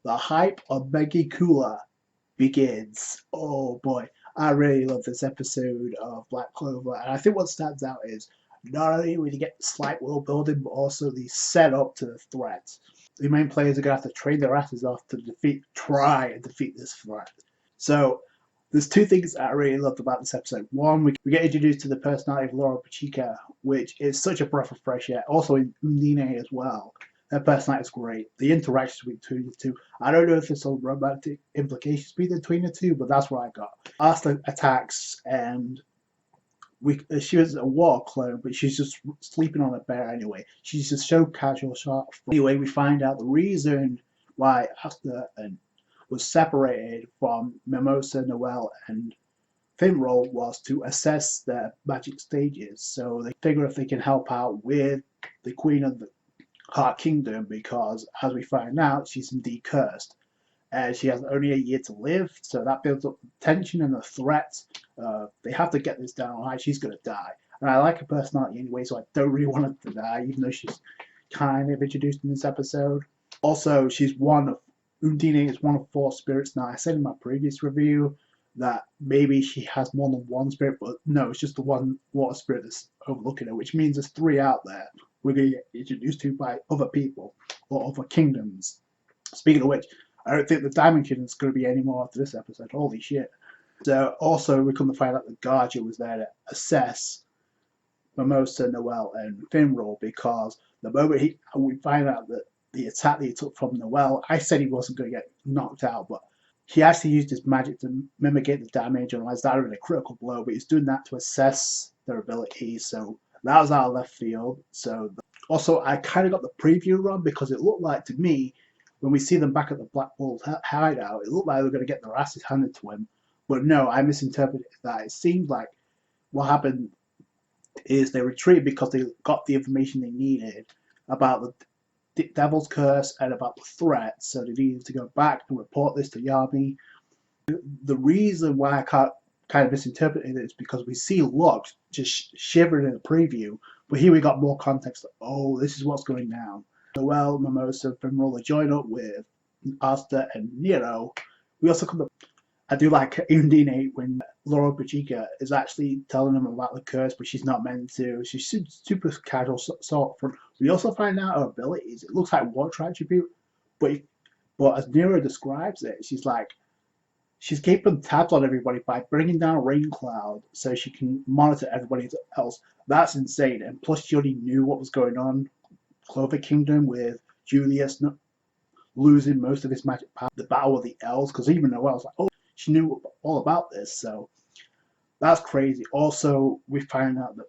The hype of Megicula begins. Oh boy, I really love this episode of Black Clover, and I think what stands out is not only will you get slight world building, but also the setup to the threat. The main players are going to have to train their asses off to try and defeat this threat. So there's two things that I really loved about this episode. One, we get introduced to the personality of Loropechika, which is such a breath of fresh air. Also in Undine as well. Her personality is great. The interactions between the two. I don't know if there's some romantic implications between the two, but that's what I got. Asta attacks, and she was a war clone, but she's just sleeping on a bear anyway. She's just so casual, sharp. Anyway, we find out the reason why Asta was separated from Mimosa, Noelle, and Finral was to assess their magic stages. So they figure if they can help out with the Queen of the Heart Kingdom, because as we find out, she's indeed cursed. And she has only a year to live, so that builds up the tension and the threat. They have to get this down, right? She's going to die. And I like her personality anyway, so I don't really want her to die, even though she's kind of introduced in this episode. Also, Undine is one of 4 spirits. Now, I said in my previous review that maybe she has more than 1 spirit, but no, it's just the one water spirit that's overlooking her, which means there's 3 out there we're going to get introduced to by other people or other kingdoms. Speaking of which, I don't think the Diamond Kingdom is going to be any more after this episode. Holy shit. So also we come to find out that Guardia was there to assess Mimosa, Noelle, and Finral, because the moment we find out that the attack that he took from Noelle, I said he wasn't going to get knocked out, but he actually used his magic to mimicate the damage, otherwise that would have been a critical blow, but he's doing that to assess their abilities, so that was out of left field. So also, I kind of got the preview wrong, because it looked like to me, when we see them back at the Black Bull's hideout, it looked like they were going to get their asses handed to him. But no, I misinterpreted that. It seemed like what happened is they retreated because they got the information they needed about the Devil's Curse and about the threat, so they needed to go back and report this to Yami. The reason why I kind of misinterpreted it is because we see Locke just shivering in the preview, but here we got more context. Oh, this is what's going down. Noelle, Mimosa, Finral join up with Asta and Nero. We also come to, I do like Undine when Loropechika is actually telling them about the curse, but she's not meant to. She's super casual sort of. We also find out her abilities. It looks like water attribute, but as Nero describes it, she's keeping tabs on everybody by bringing down a rain cloud so she can monitor everybody else. That's insane. And plus, she already knew what was going on. Clover Kingdom with Julius losing most of his magic power, the battle of the elves, because even Noelle's like, oh, she knew all about this, so that's crazy. Also, we find out that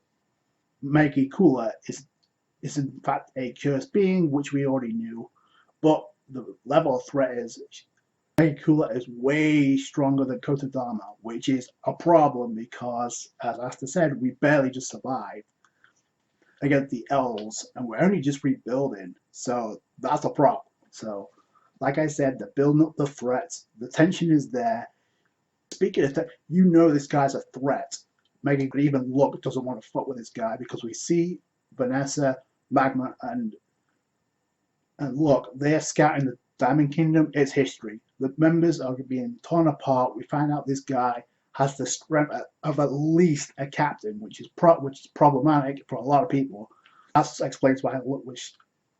Megicula is in fact a cursed being, which we already knew, but the level of threat is Megicula is way stronger than Kotodama, which is a problem because, as Asta said, we barely just survived against the elves, and we're only just rebuilding, so that's a problem. So, like I said, they're building up the threats, the tension is there. Speaking of that, you know this guy's a threat. Megan even Locke doesn't want to fuck with this guy, because we see Vanessa, Magma, and Locke, they're scouting the Diamond Kingdom. It's history. The members are being torn apart. We find out this guy has the strength of at least a captain, which is problematic for a lot of people. That explains why Locke was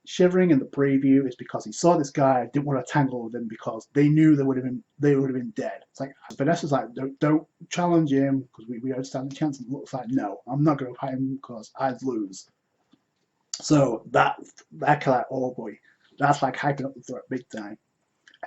shivering in the preview, is because he saw this guy, didn't want to tangle with him because they knew they would have been dead. It's like Vanessa's like, don't challenge him because we understand the chance. And Looks like, no, I'm not going to fight him because I'd lose. So that kind of, oh boy, that's like hyping up the threat big time.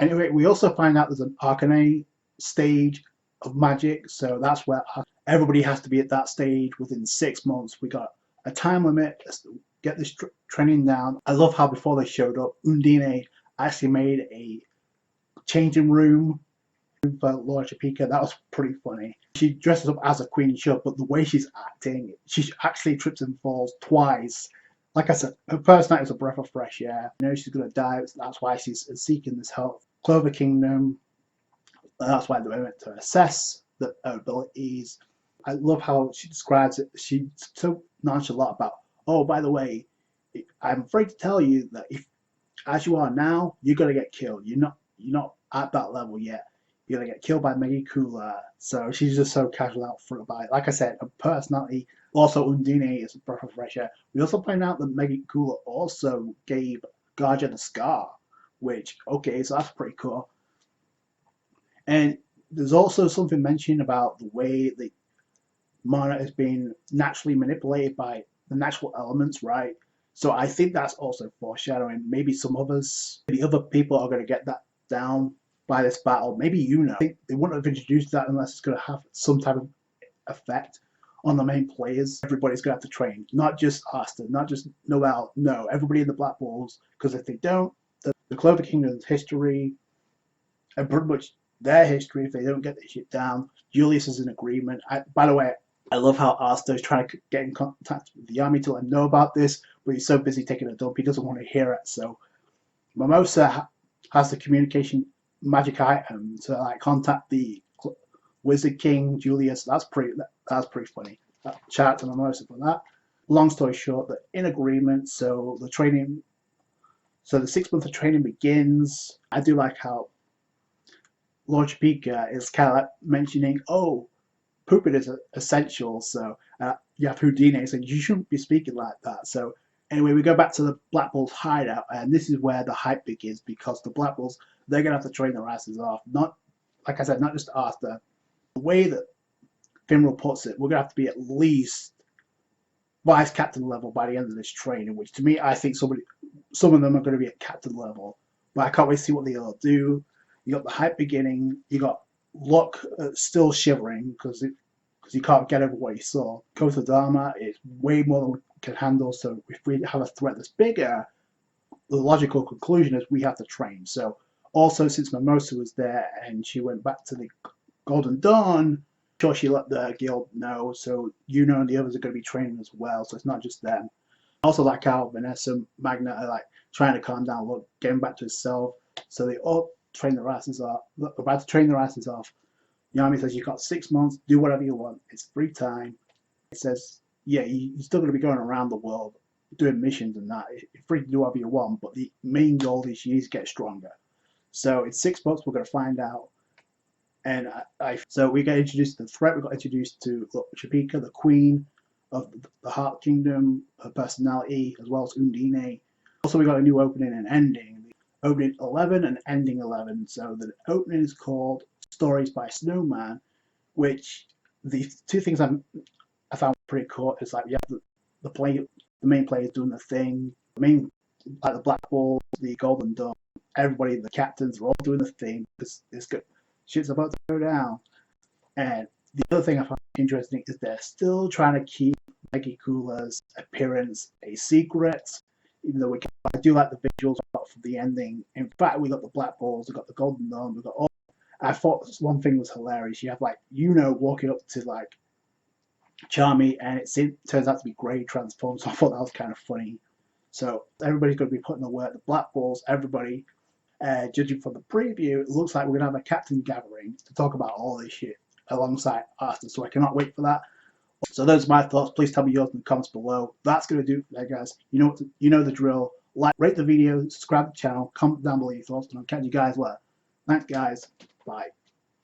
Anyway, we also find out there's an arcane stage of magic, so that's where everybody has to be at that stage within 6 months. We got a time limit. Let's get this training down. I love how before they showed up, Undine actually made a changing room for Loropechika. That was pretty funny. She dresses up as a queen should, but the way she's acting, she actually trips and falls twice. Like I said, her personality is a breath of fresh air. You know she's going to die. That's why she's seeking this help. Clover Kingdom. That's why they went to assess the abilities. I love how she describes it. She's so nonchalant about, oh, by the way, I'm afraid to tell you that if, as you are now, you're going to get killed. you're not at that level yet. You're gonna get killed by Megicula. So she's just so casual out front about it. Like I said, her personality. Also, Undine is a breath of fresh air. We also find out that Megicula also gave Garja the scar, which, okay, so that's pretty cool. And there's also something mentioned about the way that mana is being naturally manipulated by the natural elements, right? So I think that's also foreshadowing. Maybe some others, maybe other people are going to get that down by this battle. Maybe I think they wouldn't have introduced that unless it's going to have some type of effect on the main players. Everybody's going to have to train, not just Asta, not just Noelle. No, everybody in the Black Balls, because if they don't, the Clover Kingdom's history and pretty much their history, if they don't get this shit down, Julius is in agreement. By the way, I love how Asta is trying to get in contact with the army to let them know about this, but he's so busy taking a dump, he doesn't want to hear it. So Mimosa has the communication magic item to like contact the Wizard King Julius. That's pretty funny. Shout out to Mimosa for that. Long story short, they're in agreement. So the 6 months of training begins. I do like how Loropechika is kind of like mentioning, oh, pooping is essential. So you have Houdini saying you shouldn't be speaking like that. So anyway, we go back to the Black Bulls hideout, and this is where the hype begins, because the Black Bulls, they're gonna have to train their asses off. Not, like I said, not just Asta. The way that Finral puts it, we're gonna have to be at least vice captain level by the end of this training. Which to me, I think some of them are going to be at captain level. But I can't wait to see what they all do. You got the hype beginning. You got Locke still shivering because he can't get over what he saw. Kotodama is way more than we can handle. So if we have a threat that's bigger, the logical conclusion is we have to train. So also, since Mimosa was there and she went back to the Golden Dawn, sure she let the guild know. So and the others are going to be training as well. So it's not just them. I also like how Vanessa, Magna are like trying to calm down Locke, getting back to himself. So they all train their asses off. They're about to train their asses off. Yami says, you've got 6 months, do whatever you want. It's free time. It says, yeah, you're still going to be going around the world doing missions and that. You're free to do whatever you want, but the main goal is you need to get stronger. So in 6 months, we're going to find out. And so we get introduced to the threat. We got introduced to Loropechika, the queen of the Heart Kingdom, her personality, as well as Undine. Also, we got a new opening and ending. Opening 11 and ending 11. So the opening is called Stories by Snowman, which the two things I found pretty cool is like you have the main players doing the thing, like the Black Balls, the Golden Dawn, everybody, the captains are all doing the thing because it's good. Shit's about to go down. And the other thing I find interesting is they're still trying to keep Megicula's appearance a secret, even though I do like the visuals for the ending. In fact, we got the Black Balls, we got the Golden Dawn, we got all. I thought one thing was hilarious. You have like walking up to like Charmy, and it turns out to be Grey transformed. So I thought that was kind of funny. So everybody's going to be putting the work. The Black Balls, everybody. Judging from the preview, it looks like we're going to have a captain gathering to talk about all this shit alongside Asta. So I cannot wait for that. So those are my thoughts. Please tell me yours in the comments below. That's going to do it for that, guys. You know the drill. Like, rate the video, subscribe to the channel, comment down below your thoughts, and I'll catch you guys later. Thanks, guys. Bye.